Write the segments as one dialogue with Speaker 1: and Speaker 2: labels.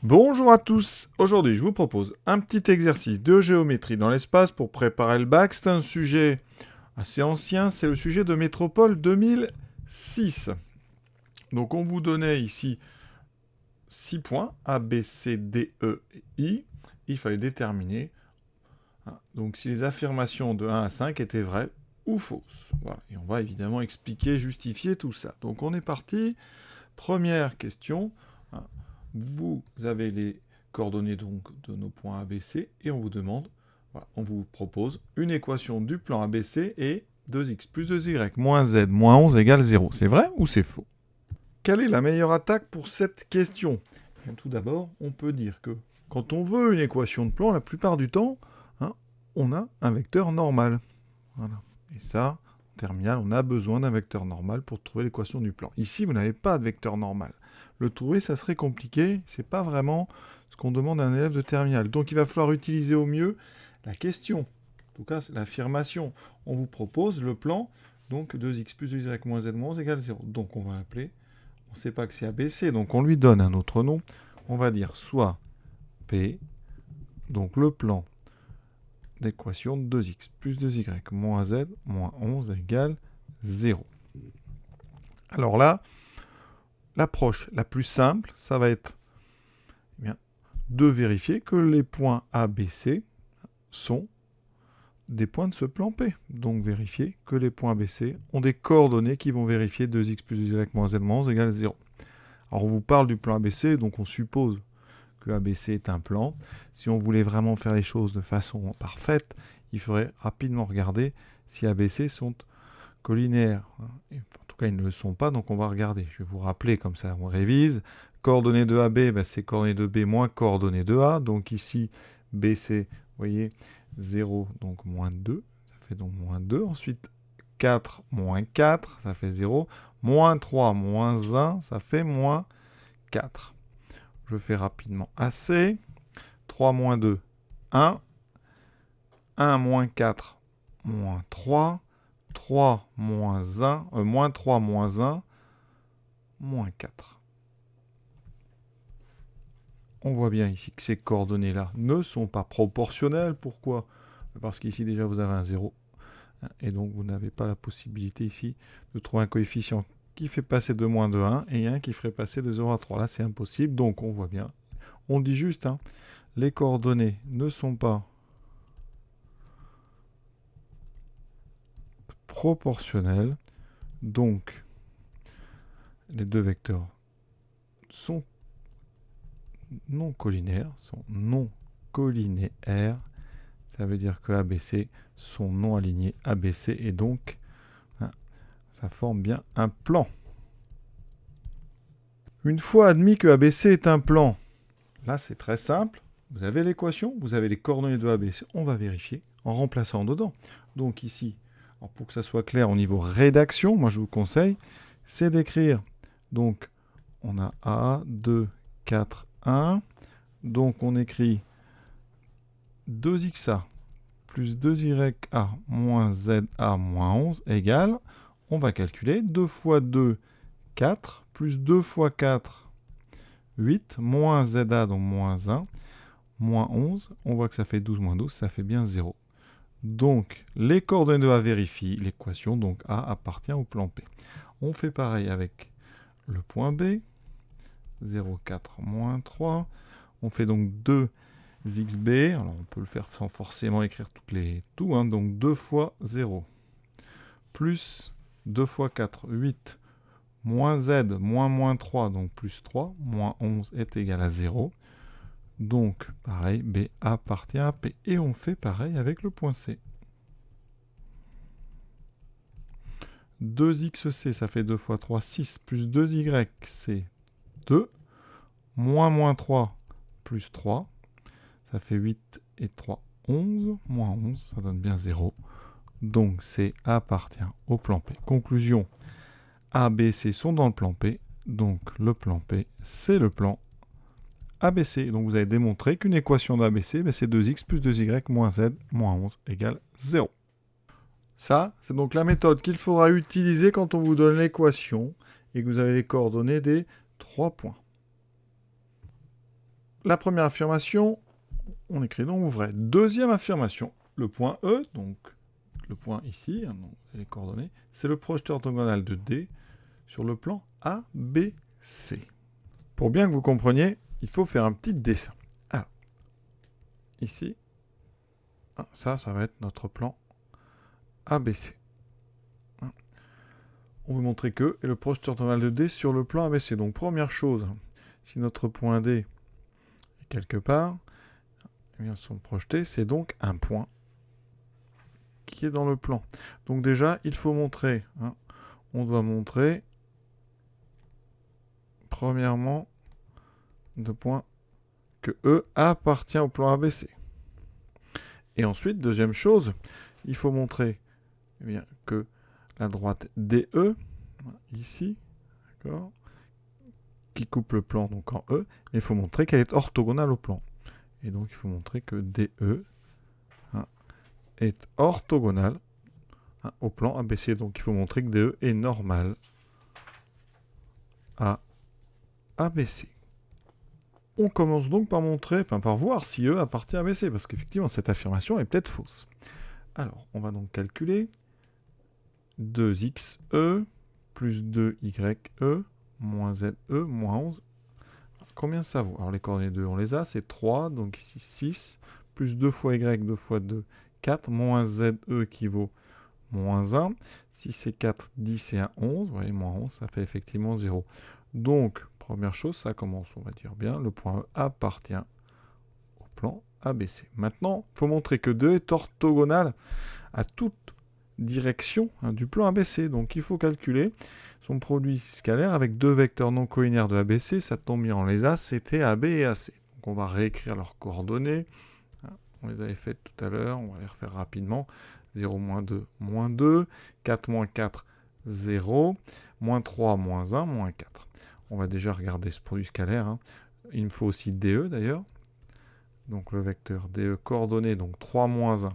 Speaker 1: Bonjour à tous. Aujourd'hui, je vous propose un petit exercice de géométrie dans l'espace pour préparer le bac. C'est un sujet assez ancien, c'est le sujet de Métropole 2006. Donc on vous donnait ici 6 points, A, B, C, D, E et I. Il fallait déterminer donc si les affirmations de 1 à 5 étaient vraies ou fausses. Voilà. Et on va évidemment expliquer, justifier tout ça. Donc on est parti. Première question. Vous avez les coordonnées donc de nos points ABC et on vous demande, voilà, on vous propose une équation du plan ABC et 2x plus 2y moins z moins 11 égale 0. C'est vrai ou c'est faux? Quelle est la meilleure attaque pour cette question? Bien, tout d'abord, on peut dire que quand on veut une équation de plan, la plupart du temps, on a un vecteur normal. Voilà. Et ça, en terminale, on a besoin d'un vecteur normal pour trouver l'équation du plan. Ici, vous n'avez pas de vecteur normal. Le trouver, ça serait compliqué. C'est pas vraiment ce qu'on demande à un élève de terminale. Donc, il va falloir utiliser au mieux la question. En tout cas, c'est l'affirmation. On vous propose le plan, donc 2x plus 2y moins z moins 11 égale 0. Donc, on va appeler, on ne sait pas que c'est ABC, donc on lui donne un autre nom. On va dire soit P, donc le plan d'équation de 2x plus 2y moins z moins 11 égale 0. Alors là, l'approche la plus simple, ça va être de vérifier que les points A, B, C sont des points de ce plan P. Donc vérifier que les points B, C ont des coordonnées qui vont vérifier 2x plus 2y moins z moins 11 égale 0. Alors on vous parle du plan ABC, donc on suppose que ABC est un plan. Si on voulait vraiment faire les choses de façon parfaite, il faudrait rapidement regarder si ABC sont collinéaires. En tout cas, ils ne le sont pas, donc on va regarder. Je vais vous rappeler, comme ça on révise. Coordonnées de AB, c'est coordonnées de B moins coordonnées de A. Donc ici, BC, vous voyez, 0, donc moins 2. Ça fait donc moins 2. Ensuite, 4 moins 4, ça fait 0. Moins 3 moins 1, ça fait moins 4. Je fais rapidement AC. 3 moins 2, 1. 1 moins 4, moins 3. 3 moins 1, moins 3 moins 1, moins 4. On voit bien ici que ces coordonnées-là ne sont pas proportionnelles. Pourquoi? Parce qu'ici déjà vous avez un 0. Et donc vous n'avez pas la possibilité ici de trouver un coefficient qui fait passer de moins de 1 et un qui ferait passer de 0 à 3. Là c'est impossible. Donc on voit bien. On dit juste, les coordonnées ne sont pas proportionnelles. Donc les deux vecteurs sont non collinaires, Ça veut dire que ABC sont non alignés ABC et donc ça forme bien un plan. Une fois admis que ABC est un plan, là c'est très simple. Vous avez l'équation, vous avez les coordonnées de ABC. On va vérifier en remplaçant dedans. Donc ici, pour que ça soit clair au niveau rédaction, moi je vous conseille, c'est d'écrire. Donc on a A, 2, 4, 1. Donc on écrit 2xa plus 2ya moins za moins 11 égale, on va calculer 2 fois 2, 4, plus 2 fois 4, 8, moins za, donc moins 1, moins 11, on voit que ça fait 12 moins 12, ça fait bien 0. Donc, les coordonnées de A vérifient l'équation, donc A appartient au plan P. On fait pareil avec le point B, 0, 4, moins 3. On fait donc 2 xb, alors on peut le faire sans forcément écrire tout, donc 2 fois 0, plus 2 fois 4, 8, moins z, moins 3, donc plus 3, moins 11 est égal à 0. Donc, pareil, B appartient à P. Et on fait pareil avec le point C. 2xc, ça fait 2 fois 3, 6, plus 2y, c'est 2, moins 3, plus 3, ça fait 8 et 3, 11. Moins 11, ça donne bien 0. Donc C appartient au plan P. Conclusion, A, B, C sont dans le plan P. Donc le plan P, c'est le plan ABC. Donc vous avez démontré qu'une équation d'ABC, c'est 2x plus 2y moins z moins 11 égale 0. Ça, c'est donc la méthode qu'il faudra utiliser quand on vous donne l'équation et que vous avez les coordonnées des 3 points. la première affirmation, on écrit donc vrai. Deuxième affirmation, le point E, donc le point ici, hein, donc les coordonnées, c'est le projeté orthogonal de D sur le plan ABC. Pour bien que vous compreniez, il faut faire un petit dessin. Alors, ici, ça va être notre plan ABC. On veut montrer que, et le projeté orthogonal de D sur le plan ABC. Donc, première chose, si notre point D est quelque part, eh bien, son projeté, c'est donc un point qui est dans le plan. Donc déjà, il faut montrer, on doit montrer, premièrement, de point que E appartient au plan ABC. Et ensuite, deuxième chose, il faut montrer que la droite DE, ici, d'accord, qui coupe le plan donc en E, il faut montrer qu'elle est orthogonale au plan. Et donc, il faut montrer que DE est orthogonale au plan ABC. Donc, il faut montrer que DE est normal à ABC. On commence donc par montrer, par voir si E appartient à ABC, parce qu'effectivement, cette affirmation est peut-être fausse. Alors, on va donc calculer 2xe plus 2ye moins ze moins 11. Combien ça vaut? Alors, les coordonnées 2, on les a, c'est 3, donc ici 6, plus 2 fois y, 2 fois 2, 4, moins ze qui vaut moins 1. Si c'est 4, 10 et 1, 11. Vous voyez, moins 11, ça fait effectivement 0. Donc, première chose, ça commence, on va dire bien, le point E appartient au plan ABC. Maintenant, il faut montrer que 2 est orthogonal à toute direction du plan ABC. Donc, il faut calculer son produit scalaire avec deux vecteurs non collinaires de ABC. Ça tombe bien, on les a, c'était AB et AC. Donc, on va réécrire leurs coordonnées. On les avait faites tout à l'heure, on va les refaire rapidement. 0, moins 2, moins 2, 4, moins 4, 0, moins 3, moins 1, moins 4. On va déjà regarder ce produit scalaire. Il me faut aussi DE d'ailleurs. Donc le vecteur DE coordonnées, donc 3 moins 1,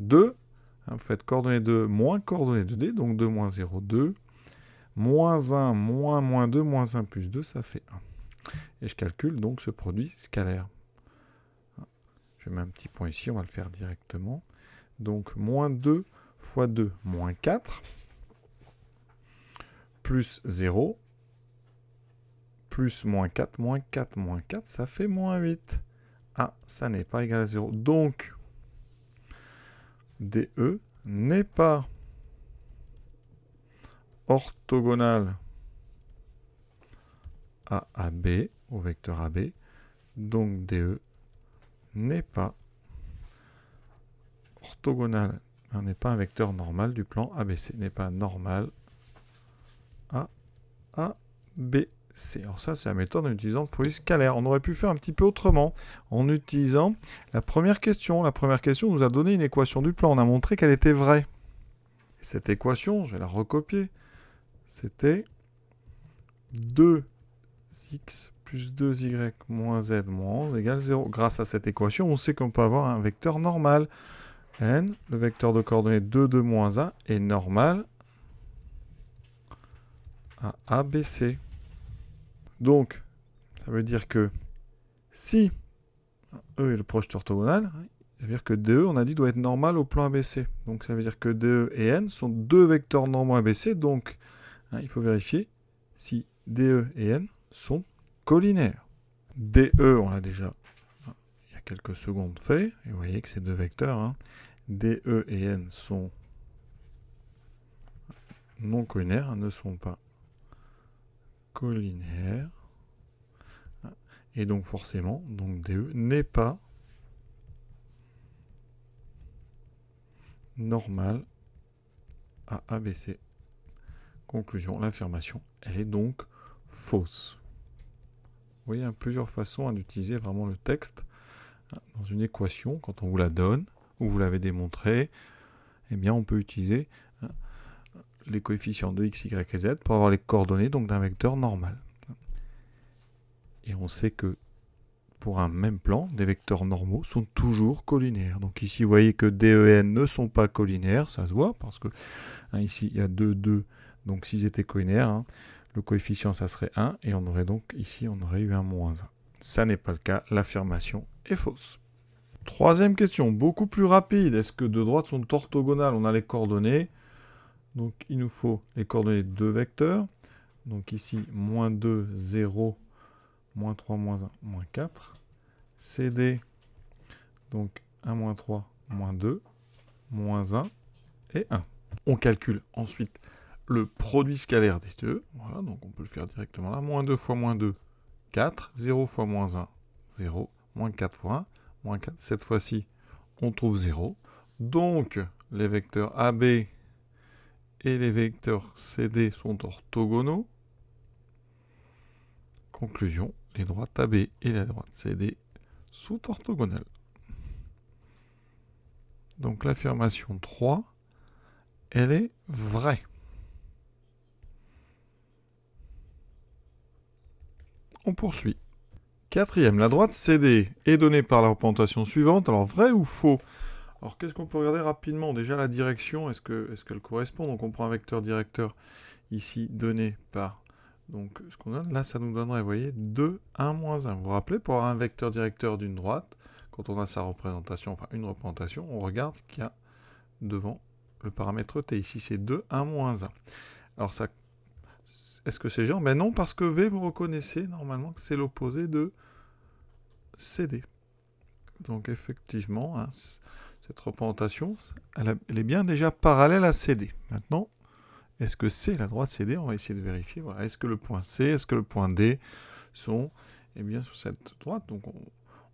Speaker 1: 2. Vous faites coordonnées 2 moins coordonnées de D, donc 2 moins 0, 2. Moins 1 moins 2, moins 1 plus 2, ça fait 1. Et je calcule donc ce produit scalaire. Je mets un petit point ici, on va le faire directement. Donc moins 2 fois 2, moins 4, plus 0, plus moins 4, moins 4, moins 4, ça fait moins 8. Ah, ça n'est pas égal à 0. Donc, DE n'est pas orthogonal à AB, au vecteur AB. Donc, DE n'est pas orthogonal, n'est pas un vecteur normal du plan ABC, n'est pas normal à ABC. Alors ça, c'est la méthode en utilisant le produit scalaire. On aurait pu faire un petit peu autrement en utilisant la première question. La première question nous a donné une équation du plan. On a montré qu'elle était vraie. Et cette équation, je vais la recopier. C'était 2x plus 2y moins z moins 11 égale 0. Grâce à cette équation, on sait qu'on peut avoir un vecteur normal. N, le vecteur de coordonnées 2, 2, moins 1, est normal à ABC. Donc, ça veut dire que si E est le projeté orthogonal, ça veut dire que DE, on a dit, doit être normal au plan ABC. Donc, ça veut dire que DE et N sont deux vecteurs normaux ABC. Donc, il faut vérifier si DE et N sont collinaires. DE, on l'a déjà, il y a quelques secondes fait. Et vous voyez que ces deux vecteurs, DE et N sont non collinaires, ne sont pas collinaires. Et donc forcément, donc DE n'est pas normal à ABC. Conclusion, l'affirmation, elle est donc fausse. Vous voyez, plusieurs façons d'utiliser vraiment le texte dans une équation, quand on vous la donne, ou vous l'avez démontré, eh bien on peut utiliser les coefficients de x, y et z pour avoir les coordonnées donc d'un vecteur normal. Et on sait que pour un même plan, des vecteurs normaux sont toujours collinaires. Donc ici, vous voyez que D, E et N ne sont pas collinaires, ça se voit, parce que ici, il y a 2, 2, donc s'ils étaient collinaires, le coefficient, ça serait 1, et on aurait donc, ici, on aurait eu un moins 1. Ça n'est pas le cas, l'affirmation est fausse. Troisième question, beaucoup plus rapide. Est-ce que deux droites sont orthogonales? On a les coordonnées. Donc il nous faut les coordonnées de deux vecteurs. Donc ici, moins 2, 0, moins 3, moins 1, moins 4. CD, donc 1, moins 3, moins 2, moins 1 et 1. On calcule ensuite le produit scalaire des deux. Voilà, donc on peut le faire directement là. Moins 2 fois moins 2, 4. 0 fois moins 1, 0. Moins 4 fois 1, moins 4. Cette fois-ci, on trouve 0. Donc, les vecteurs AB et les vecteurs CD sont orthogonaux. Conclusion, les droites AB et la droite CD sont orthogonales. Donc l'affirmation 3, elle est vraie. On poursuit. Quatrième, la droite CD est donnée par la représentation suivante. Alors vrai ou faux? Alors qu'est-ce qu'on peut regarder rapidement? Déjà la direction, est-ce qu'elle correspond? Donc on prend un vecteur directeur ici donné par... Donc ce qu'on donne, là ça nous donnerait, vous voyez, 2, 1, moins 1. Vous vous rappelez, pour avoir un vecteur directeur d'une droite, quand on a sa représentation, enfin une représentation, on regarde ce qu'il y a devant le paramètre t. Ici c'est 2, 1, moins 1. Alors ça... Est-ce que c'est géant? Ben non, parce que V, vous reconnaissez normalement que c'est l'opposé de CD. Donc effectivement, hein, cette représentation, elle est bien déjà parallèle à CD. Maintenant, est-ce que c'est la droite CD? On va essayer de vérifier. Voilà. Est-ce que le point C, est-ce que le point D sont bien sur cette droite? Donc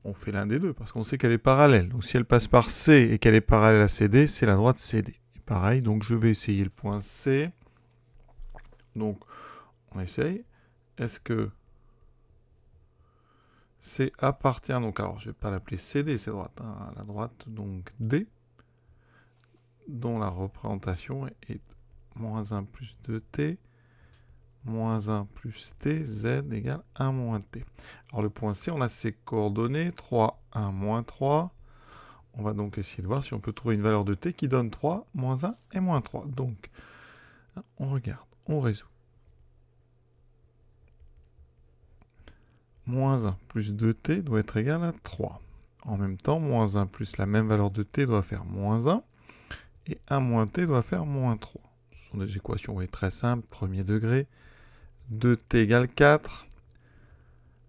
Speaker 1: on fait l'un des deux, parce qu'on sait qu'elle est parallèle. Donc si elle passe par C et qu'elle est parallèle à CD, c'est la droite CD. Et pareil, donc je vais essayer le point C. Donc on essaye. Est-ce que C appartient, donc alors je ne vais pas l'appeler CD, c'est droite, hein, la droite, donc D, dont la représentation est moins 1 plus 2t, moins 1 plus t, z égale 1 moins t. Alors le point C, on a ses coordonnées, 3, 1, moins 3. On va donc essayer de voir si on peut trouver une valeur de t qui donne 3, moins 1 et moins 3. Donc, on regarde, on résout. Moins 1 plus 2t doit être égal à 3. En même temps, moins 1 plus la même valeur de t doit faire moins 1. Et 1 moins t doit faire moins 3. Ce sont des équations voyez, très simples, premier degré. 2t égale 4.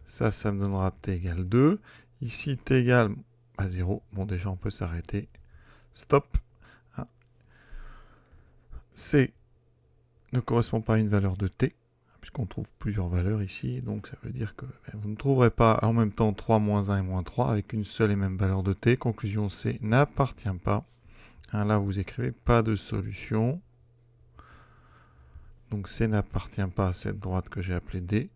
Speaker 1: Ça me donnera t égale 2. Ici, t égale 0. Bon, déjà, on peut s'arrêter. Stop. C ne correspond pas à une valeur de t, puisqu'on trouve plusieurs valeurs ici. Donc, ça veut dire que vous ne trouverez pas en même temps 3, moins 1 et moins 3 avec une seule et même valeur de t. Conclusion, C n'appartient pas. Là, vous écrivez pas de solution. Donc, C n'appartient pas à cette droite que j'ai appelée D.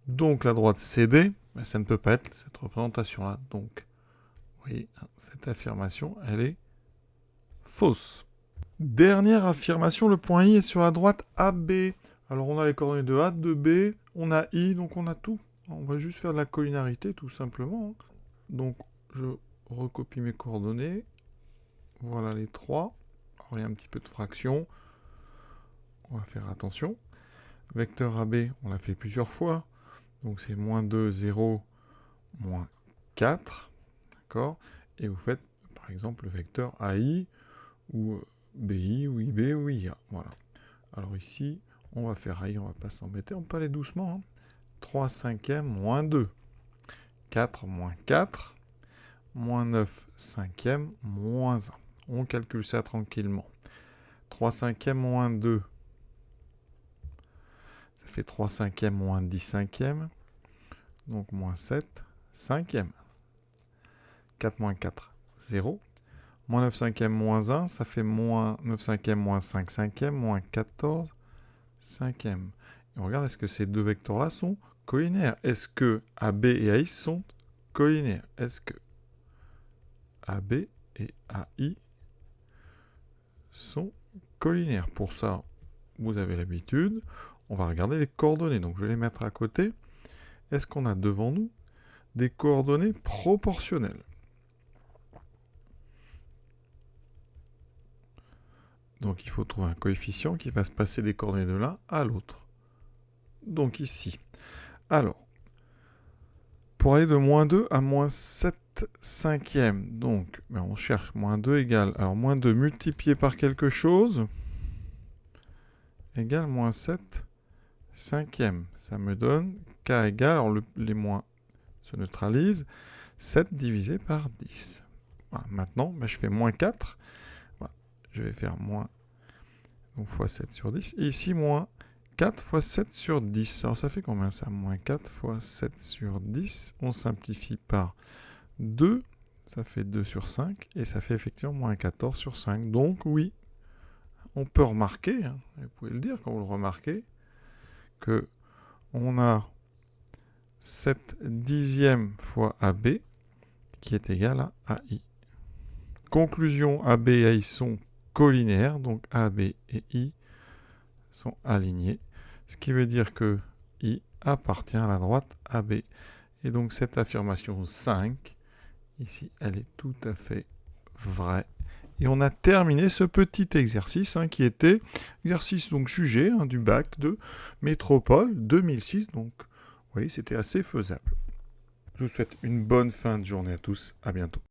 Speaker 1: Donc, la droite CD, ça ne peut pas être cette représentation-là. Donc, vous voyez, cette affirmation, elle est fausse. Dernière affirmation, le point I est sur la droite AB. Alors, on a les coordonnées de A, de B, on a I, donc on a tout. On va juste faire de la collinarité, tout simplement. Donc, je recopie mes coordonnées. Voilà les trois. Alors, il y a un petit peu de fraction. On va faire attention. Vecteur AB, on l'a fait plusieurs fois. Donc, c'est moins 2, 0, moins 4. D'accord? Et vous faites, par exemple, le vecteur AI, ou BI, ou IB, ou IA. Voilà. Alors ici, on va faire AI, on va pas s'embêter, on peut aller doucement. Hein. 3 cinquièmes moins 2. 4 moins 4. Moins 9 cinquièmes moins 1. On calcule ça tranquillement. 3 cinquièmes moins 2. Ça fait 3 cinquièmes moins 10 cinquièmes. Donc moins 7 cinquièmes. 4 moins 4, 0. Moins 9 cinquièmes moins 1, ça fait moins 9 cinquièmes moins 5 cinquièmes, moins 14 cinquièmes. Et on regarde, est-ce que ces deux vecteurs-là sont collinaires? Est-ce que AB et AI sont collinaires? Est-ce que AB et AI sont collinaires? Pour ça, vous avez l'habitude. On va regarder les coordonnées. Donc, je vais les mettre à côté. Est-ce qu'on a devant nous des coordonnées proportionnelles? Donc, il faut trouver un coefficient qui va se passer des coordonnées de l'un à l'autre. Donc, ici. Alors, pour aller de moins 2 à moins 7 cinquièmes. Donc, on cherche moins 2 égale... Alors, moins 2 multiplié par quelque chose égale moins 7 cinquièmes. Ça me donne k égale... Alors, les moins se neutralisent. 7 divisé par 10. Voilà. Maintenant, je fais moins 4. Voilà. Je vais faire moins... Donc, fois 7 sur 10. Et ici, moins 4 fois 7 sur 10. Alors, ça fait combien ça? Moins 4 fois 7 sur 10. On simplifie par 2. Ça fait 2 sur 5. Et ça fait effectivement moins 14 sur 5. Donc, oui, on peut remarquer, hein, vous pouvez le dire quand vous le remarquez, que on a 7 dixièmes fois AB qui est égal à AI. Conclusion, AB et AI sont collinéaires. Donc, AB et I sont alignés. Ce qui veut dire que I appartient à la droite AB. Et donc cette affirmation 5, ici, elle est tout à fait vraie. Et on a terminé ce petit exercice qui était exercice donc jugé du bac de Métropole 2006. Donc, vous voyez, c'était assez faisable. Je vous souhaite une bonne fin de journée à tous. À bientôt.